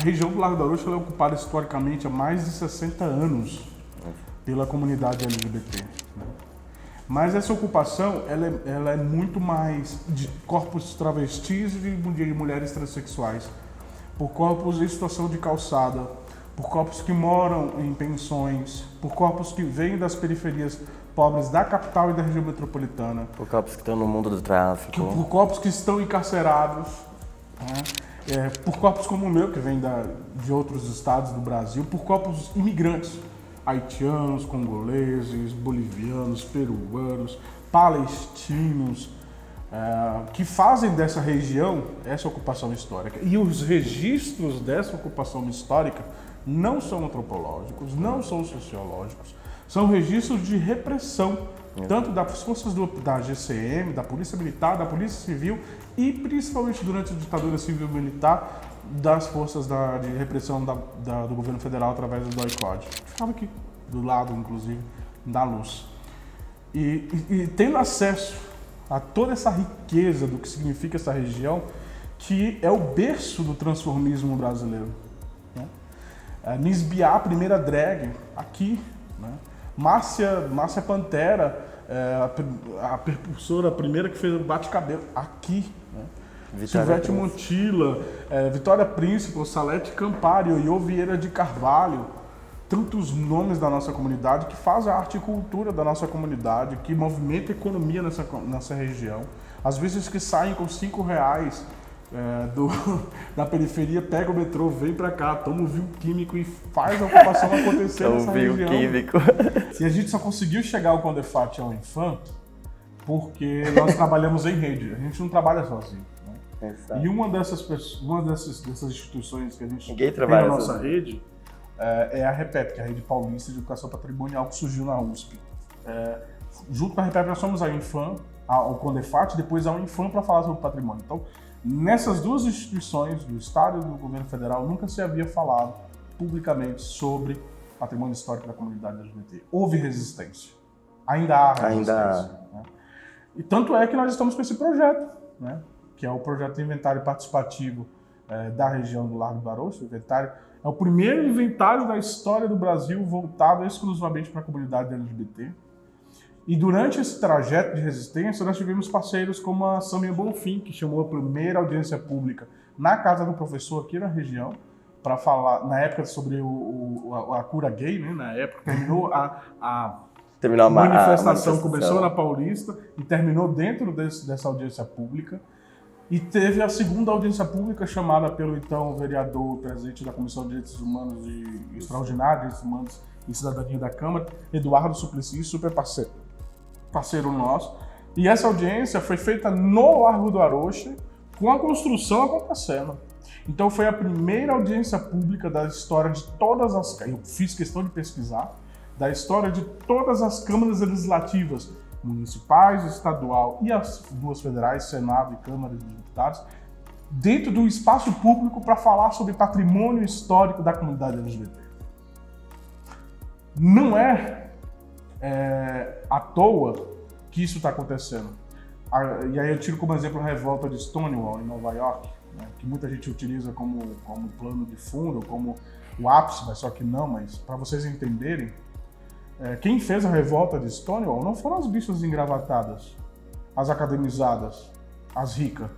região do Largo do Arouche ela é ocupada historicamente há mais de 60 anos pela comunidade LGBT. Né? Mas essa ocupação ela é muito mais de corpos travestis e de mulheres transexuais, por corpos em situação de calçada, por corpos que moram em pensões, por corpos que vêm das periferias pobres da capital e da região metropolitana. Por corpos que estão no mundo do tráfico. Por corpos que estão encarcerados, né? Por corpos como o meu, que vem de outros estados do Brasil, por corpos imigrantes, haitianos, congoleses, bolivianos, peruanos, palestinos, que fazem dessa região essa ocupação histórica. E os registros dessa ocupação histórica não são antropológicos, não são sociológicos, são registros de repressão, tanto das forças da GCM, da Polícia Militar, da Polícia Civil e principalmente durante a ditadura civil-militar das forças de repressão do governo federal através do DOI-CODE. Ficava aqui, do lado, inclusive, da luz. E tendo acesso a toda essa riqueza do que significa essa região, que é o berço do transformismo brasileiro. Né? Nisbiá, a primeira drag, aqui. Né? Márcia Pantera, a percursora, a primeira que fez o bate-cabelo, aqui. Né? Silvete Montilla, Vitória Príncipe, Salete Campari, Ioiô Vieira de Carvalho, tantos nomes da nossa comunidade que fazem a arte e cultura da nossa comunidade, que movimenta a economia nessa região. Às vezes que saem com R$5 da periferia, pega o metrô, vem pra cá, toma um vinho químico e faz a ocupação acontecer nessa região. Vinho químico. E a gente só conseguiu chegar ao Condefat e ao Infam porque nós trabalhamos em rede, a gente não trabalha sozinho. Né? E uma dessas instituições que a gente tem na nossa rede é a REPEP, que é a Rede Paulista de Educação Patrimonial, que surgiu na USP. Junto com a REPEP nós somos a Infam, ao Condefat e depois ao Infam para falar sobre patrimônio. Então, nessas duas instituições, do Estado e do Governo Federal, nunca se havia falado publicamente sobre patrimônio histórico da comunidade LGBT. Houve resistência. Ainda há resistência. Né? E tanto é que nós estamos com esse projeto, né? Que é o projeto de inventário participativo da região do Largo do Arouche. O inventário é o primeiro inventário da história do Brasil voltado exclusivamente para a comunidade LGBT. E durante esse trajeto de resistência, nós tivemos parceiros como a Samia Bonfim, que chamou a primeira audiência pública na casa do professor aqui na região, para falar, na época, sobre a cura gay, né? Na época, terminou a manifestação, começou na Paulista e terminou dentro dessa audiência pública. E teve a segunda audiência pública chamada pelo então vereador, presidente da Comissão de Direitos Humanos e Extraordinário de Direitos Humanos e Cidadania da Câmara, Eduardo Suplicy, super parceiro nosso. E essa audiência foi feita no Largo do Arouche, com a construção acontecendo. Então foi a primeira audiência pública da história de todas as... Eu fiz questão de pesquisar, da história de todas as câmaras legislativas, municipais, estadual e as duas federais, Senado e Câmara dos Deputados, dentro do espaço público para falar sobre patrimônio histórico da comunidade LGBT. Não é à toa que isso está acontecendo. E aí eu tiro como exemplo a revolta de Stonewall, em Nova York, né, que muita gente utiliza como plano de fundo, como o ápice, mas só que não, mas para vocês entenderem, quem fez a revolta de Stonewall não foram as bichas engravatadas, as academizadas, as ricas.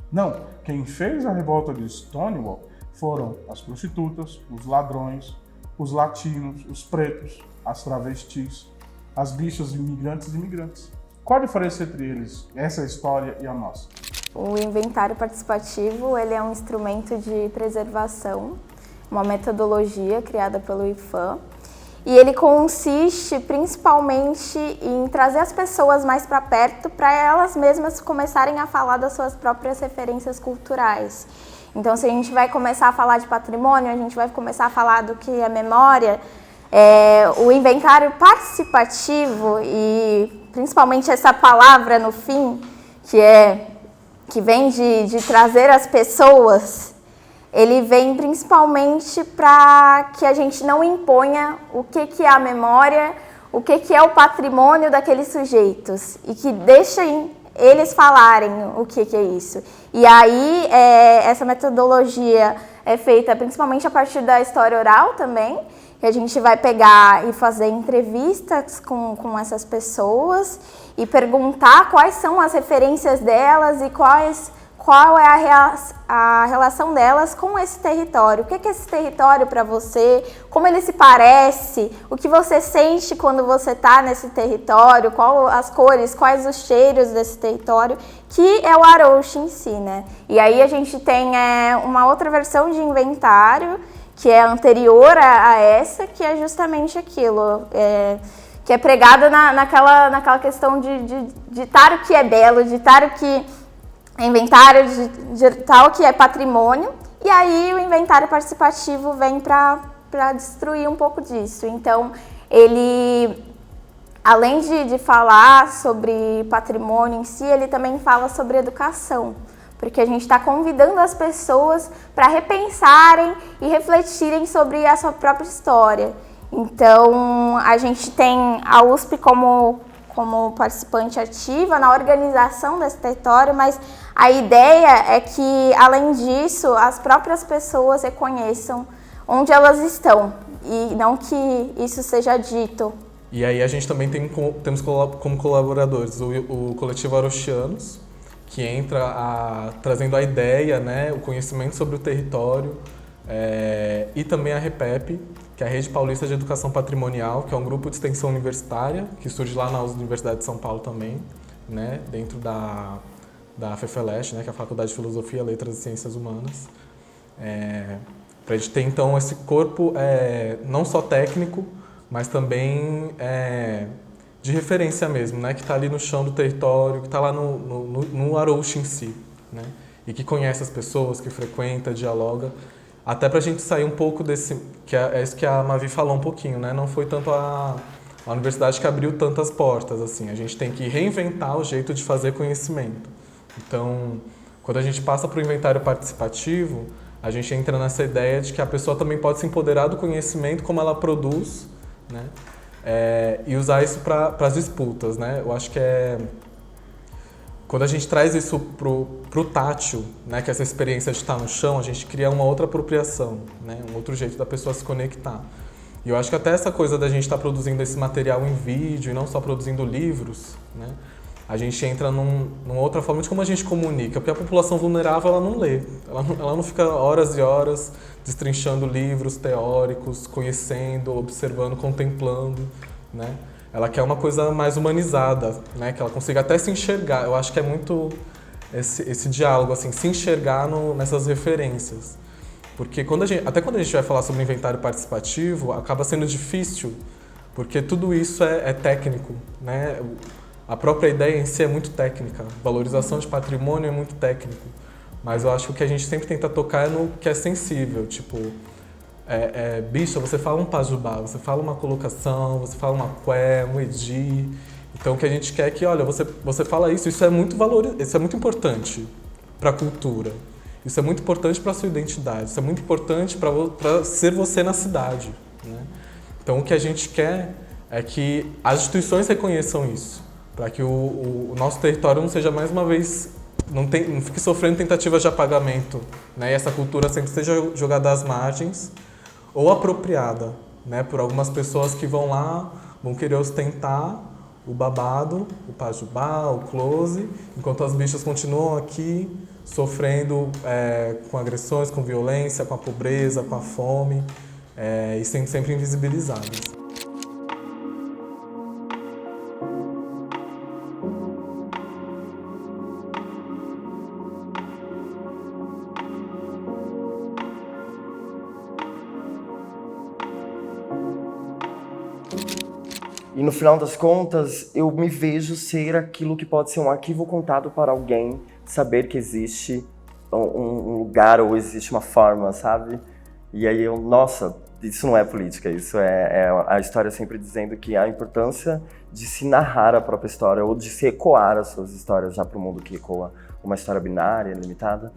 Não, quem fez a revolta de Stonewall foram as prostitutas, os ladrões, os latinos, os pretos, as travestis, as bichas imigrantes e imigrantes. Qual a diferença entre eles, essa história e a nossa? O inventário participativo ele é um instrumento de preservação, uma metodologia criada pelo IFAM, e ele consiste principalmente em trazer as pessoas mais para perto para elas mesmas começarem a falar das suas próprias referências culturais. Então, se a gente vai começar a falar de patrimônio, a gente vai começar a falar do que é memória, o inventário participativo e principalmente essa palavra no fim, que vem de trazer as pessoas, ele vem principalmente para que a gente não imponha o que é a memória, o que é o patrimônio daqueles sujeitos e que deixem eles falarem o que é isso. E aí, essa metodologia é feita principalmente a partir da história oral também, que a gente vai pegar e fazer entrevistas com essas pessoas e perguntar quais são as referências delas e qual é a relação delas com esse território. O que é esse território para você? Como ele se parece? O que você sente quando você está nesse território? Quais as cores, quais os cheiros desse território? Que é o Arouche em si, né? E aí a gente tem uma outra versão de inventário, que é anterior a essa, que é justamente aquilo, que é pregada naquela questão de estar o que é belo, de estar o que é inventário, de tal o que é patrimônio, e aí o inventário participativo vem para destruir um pouco disso. Então, ele, além de falar sobre patrimônio em si, ele também fala sobre educação, porque a gente está convidando as pessoas para repensarem e refletirem sobre a sua própria história. Então, a gente tem a USP como participante ativa na organização desse território, mas a ideia é que, além disso, as próprias pessoas reconheçam onde elas estão e não que isso seja dito. E aí a gente também temos como colaboradores o Coletivo Arouchianos, que entra trazendo a ideia, né, o conhecimento sobre o território, e também a REPEP, que é a Rede Paulista de Educação Patrimonial, que é um grupo de extensão universitária, que surge lá na Universidade de São Paulo também, né, dentro da FEFELESH, né, que é a Faculdade de Filosofia, Letras e Ciências Humanas. Para a gente ter, então, esse corpo não só técnico, mas também de referência mesmo, né, que está ali no chão do território, que está lá no Arouche em si, né, e que conhece as pessoas, que frequenta, dialoga, até para a gente sair um pouco desse, que é isso que a Mavi falou um pouquinho, né, não foi tanto a universidade que abriu tantas portas, assim, a gente tem que reinventar o jeito de fazer conhecimento. Então, quando a gente passa para o inventário participativo, a gente entra nessa ideia de que a pessoa também pode se empoderar do conhecimento, como ela produz, né? E usar isso para as disputas, né? Eu acho que quando a gente traz isso pro tátil, né? Que é essa experiência de estar no chão, a gente cria uma outra apropriação, né? Um outro jeito da pessoa se conectar. E eu acho que até essa coisa da gente estar produzindo esse material em vídeo e não só produzindo livros, né? A gente entra numa outra forma de como a gente comunica, porque a população vulnerável ela não lê, ela não fica horas e horas destrinchando livros teóricos, conhecendo, observando, contemplando, né? Ela quer uma coisa mais humanizada, né? Que ela consiga até se enxergar. Eu acho que é muito esse diálogo, assim, se enxergar nessas referências. Porque até quando a gente vai falar sobre inventário participativo, acaba sendo difícil, porque tudo isso é técnico, né? A própria ideia em si é muito técnica, valorização de patrimônio é muito técnico, mas eu acho que o que a gente sempre tenta tocar é no que é sensível, tipo, bicha, você fala um pajubá, você fala uma colocação, você fala uma qué, um edi, então o que a gente quer é que, olha, você fala isso é muito isso é muito importante para a cultura, isso é muito importante para a sua identidade, isso é muito importante para ser você na cidade, né? Então o que a gente quer é que as instituições reconheçam isso, para que o nosso território não seja, mais uma vez, não fique sofrendo tentativas de apagamento, né? E essa cultura sempre seja jogada às margens ou apropriada, né? Por algumas pessoas que vão lá, vão querer ostentar o babado, o pajubá, o close, enquanto as bichas continuam aqui sofrendo com agressões, com violência, com a pobreza, com a fome, e sendo sempre invisibilizadas. E no final das contas, eu me vejo ser aquilo que pode ser um arquivo contado para alguém, saber que existe um lugar ou existe uma forma, sabe? E aí nossa, isso não é política, isso é a história sempre dizendo que a importância de se narrar a própria história ou de se ecoar as suas histórias já para o mundo que ecoa uma história binária, limitada.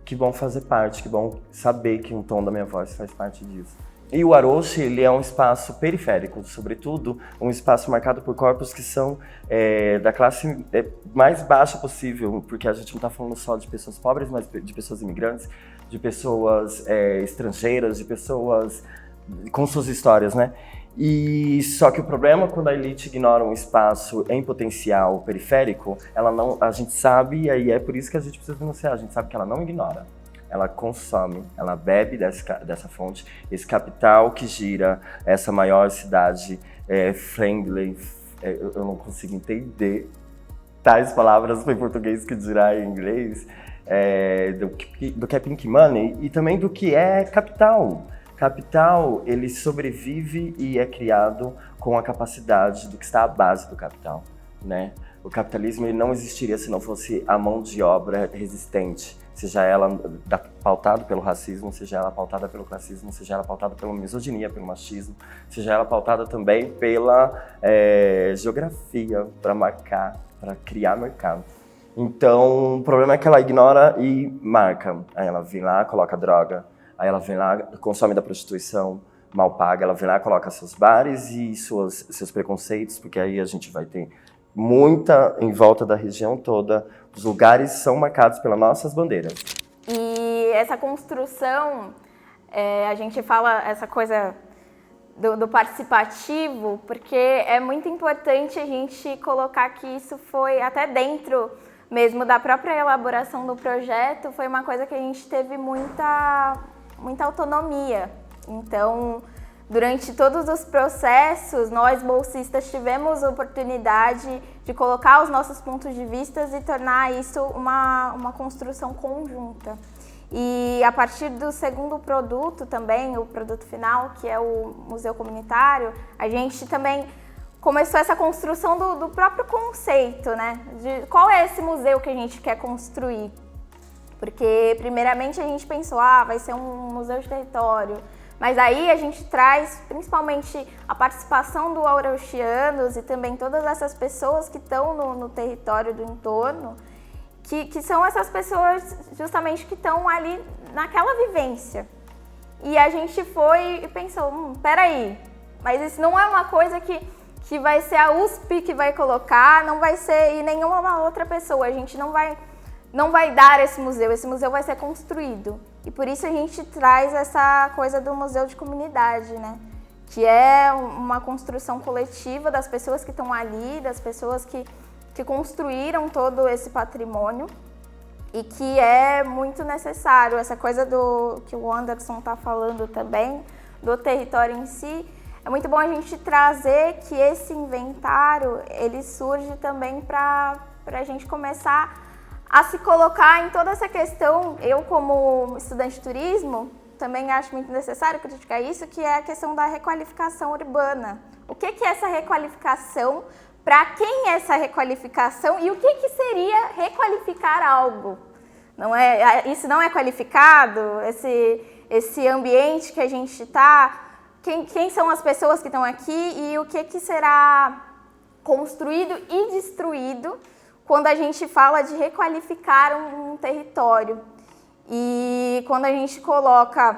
Que bom fazer parte, que bom saber que um tom da minha voz faz parte disso. E o Aroche, ele é um espaço periférico, sobretudo um espaço marcado por corpos que são da classe mais baixa possível, porque a gente não está falando só de pessoas pobres, mas de pessoas imigrantes, de pessoas estrangeiras, de pessoas com suas histórias, né? E só que o problema quando a elite ignora um espaço em potencial periférico, a gente sabe, e aí é por isso que a gente precisa denunciar, a gente sabe que ela não ignora. Ela consome, ela bebe dessa fonte, esse capital que gira essa maior cidade friendly, eu não consigo entender tais palavras em português que dirá em inglês, do que é pink money e também do que é capital. Capital, ele sobrevive e é criado com a capacidade do que está à base do capital, né? O capitalismo ele não existiria se não fosse a mão de obra resistente, seja ela pautada pelo racismo, seja ela pautada pelo classismo, seja ela pautada pela misoginia, pelo machismo, seja ela pautada também pela geografia, para marcar, para criar mercado. Então, o problema é que ela ignora e marca. Aí ela vem lá, coloca droga, aí ela vem lá, consome da prostituição, mal paga, ela vem lá, coloca seus bares e seus preconceitos, porque aí a gente vai ter muita em volta da região toda, os lugares são marcados pelas nossas bandeiras. E essa construção, a gente fala essa coisa do participativo, porque é muito importante a gente colocar que isso foi até dentro mesmo da própria elaboração do projeto, foi uma coisa que a gente teve muita autonomia. Então, durante todos os processos, nós bolsistas tivemos a oportunidade de colocar os nossos pontos de vista e tornar isso uma construção conjunta. E a partir do segundo produto também, o produto final, que é o Museu Comunitário, a gente também começou essa construção do próprio conceito, né? De qual é esse museu que a gente quer construir. Porque, primeiramente, a gente pensou, vai ser um museu de território. Mas aí a gente traz, principalmente, a participação do Arauxianos e também todas essas pessoas que estão no território do entorno, que são essas pessoas justamente que estão ali naquela vivência. E a gente foi e pensou, peraí, mas isso não é uma coisa que vai ser a USP que vai colocar, não vai ser e nenhuma outra pessoa, a gente não vai dar esse museu vai ser construído. E por isso a gente traz essa coisa do museu de comunidade, né? Que é uma construção coletiva das pessoas que estão ali, das pessoas que construíram todo esse patrimônio e que é muito necessário. Essa coisa que o Anderson está falando também, do território em si, é muito bom a gente trazer que esse inventário, ele surge também para a gente começar a se colocar em toda essa questão. Eu, como estudante de turismo, também acho muito necessário criticar isso, que é a questão da requalificação urbana. O que é essa requalificação? Para quem é essa requalificação? E o que seria requalificar algo? Isso não é qualificado? Esse ambiente que a gente está... Quem são as pessoas que estão aqui e o que será construído e destruído quando a gente fala de requalificar um território. E quando a gente coloca,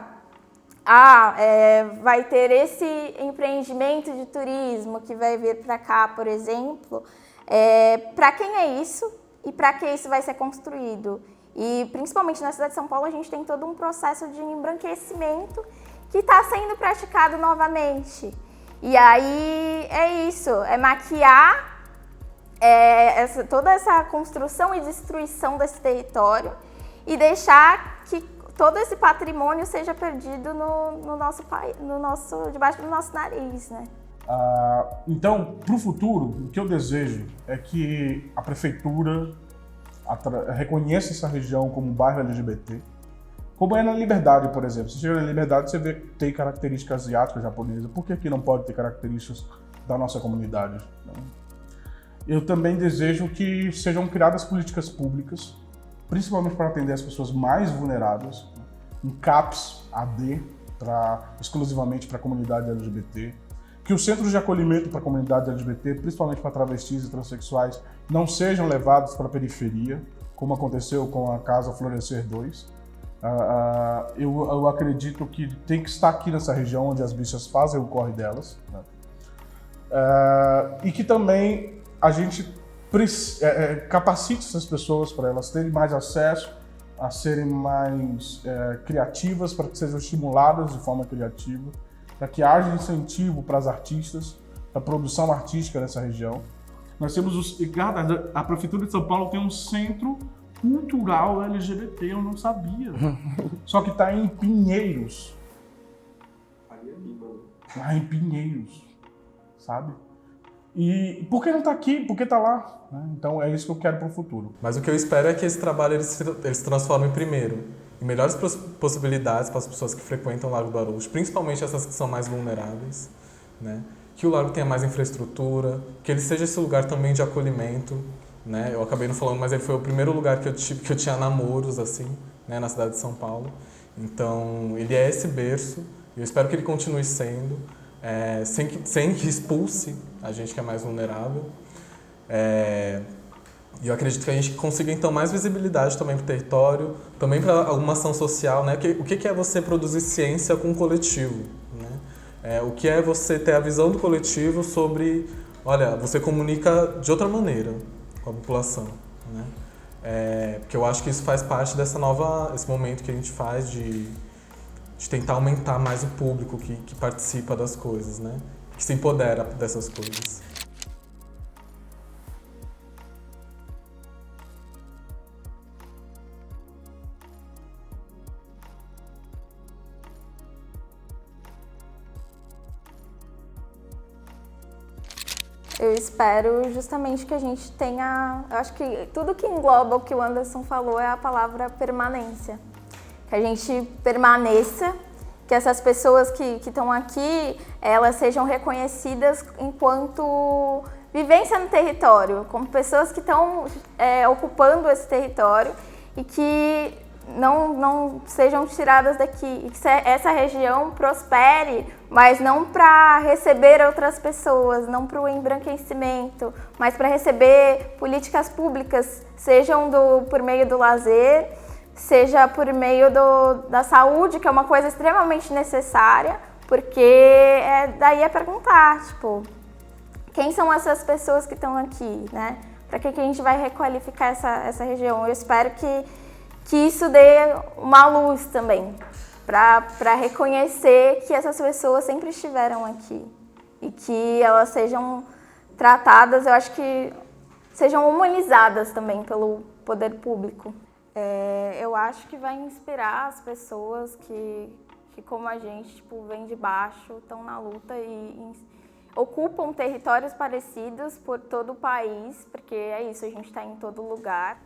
vai ter esse empreendimento de turismo que vai vir para cá, por exemplo, para quem é isso e para que isso vai ser construído? E principalmente na cidade de São Paulo a gente tem todo um processo de embranquecimento que está sendo praticado novamente. E aí é isso, é maquiar toda essa construção e destruição desse território e deixar que todo esse patrimônio seja perdido no nosso país, debaixo do nosso nariz, né? Então, para o futuro, o que eu desejo é que a prefeitura reconheça essa região como um bairro LGBT, como é na Liberdade, por exemplo. Você chega na Liberdade, você vê que tem características asiáticas, japonesas. Por que aqui não pode ter características da nossa comunidade? Eu também desejo que sejam criadas políticas públicas, principalmente para atender as pessoas mais vulneráveis, um CAPS AD exclusivamente para a comunidade LGBT, que os centros de acolhimento para a comunidade LGBT, principalmente para travestis e transexuais, não sejam levados para a periferia, como aconteceu com a Casa Florescer 2. Eu acredito que tem que estar aqui nessa região onde as bichas fazem o corre delas, né? E que também a gente capacite essas pessoas para elas terem mais acesso, a serem mais criativas, para que sejam estimuladas de forma criativa, para que haja incentivo para as artistas, para a produção artística nessa região. Nós temos a Prefeitura de São Paulo tem um centro cultural LGBT, eu não sabia. Só que está em Pinheiros. Lá em Pinheiros, sabe? E por que não está aqui? Por que está lá? Então é isso que eu quero para o futuro. Mas o que eu espero é que esse trabalho ele se transforme primeiro em melhores possibilidades para as pessoas que frequentam o Lago do Arocho, principalmente essas que são mais vulneráveis, né? Que o lago tenha mais infraestrutura, que ele seja esse lugar também de acolhimento, né? Eu acabei não falando, mas ele foi o primeiro lugar que eu tinha namoros, assim, né, na cidade de São Paulo. Então, ele é esse berço, e eu espero que ele continue sendo, sem que expulse a gente que é mais vulnerável. E eu acredito que a gente consiga, então, mais visibilidade também para o território, também para alguma ação social, né? O que é você produzir ciência com o coletivo, né? O que é você ter a visão do coletivo sobre, olha, você comunica de outra maneira com a população, né? Porque eu acho que isso faz parte esse momento que a gente faz de tentar aumentar mais o público que participa das coisas, né? Que se empodera dessas coisas. Eu espero justamente que a gente tenha... Eu acho que tudo que engloba o que o Anderson falou é a palavra permanência. Que a gente permaneça, que essas pessoas que estão aqui, elas sejam reconhecidas enquanto vivência no território, como pessoas que estão ocupando esse território e que não sejam tiradas daqui, e que essa região prospere, mas não para receber outras pessoas, não para o embranquecimento, mas para receber políticas públicas, sejam por meio do lazer, seja por meio da saúde, que é uma coisa extremamente necessária, porque daí é perguntar, tipo, quem são essas pessoas que estão aqui, né? Para que a gente vai requalificar essa região? Eu espero que isso dê uma luz também, para reconhecer que essas pessoas sempre estiveram aqui e que elas sejam tratadas, eu acho que sejam humanizadas também pelo poder público. Eu acho que vai inspirar as pessoas que como a gente, tipo, vem de baixo, estão na luta e ocupam territórios parecidos por todo o país, porque é isso, a gente está em todo lugar.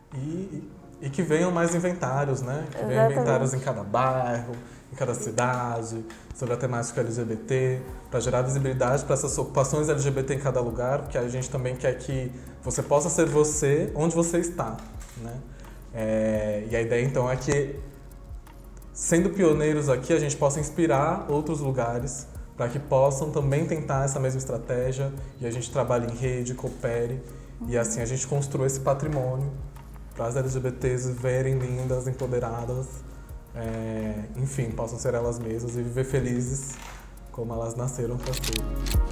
E que venham mais inventários, né? Que venham inventários em cada bairro, em cada cidade, sobre a temática LGBT, para gerar visibilidade para essas ocupações LGBT em cada lugar, porque a gente também quer que você possa ser você onde você está, né? E a ideia, então, é que, sendo pioneiros aqui, a gente possa inspirar outros lugares para que possam também tentar essa mesma estratégia e a gente trabalhe em rede, coopere e assim a gente construa esse patrimônio para as LGBTs verem lindas, empoderadas, enfim, possam ser elas mesmas e viver felizes como elas nasceram para ser.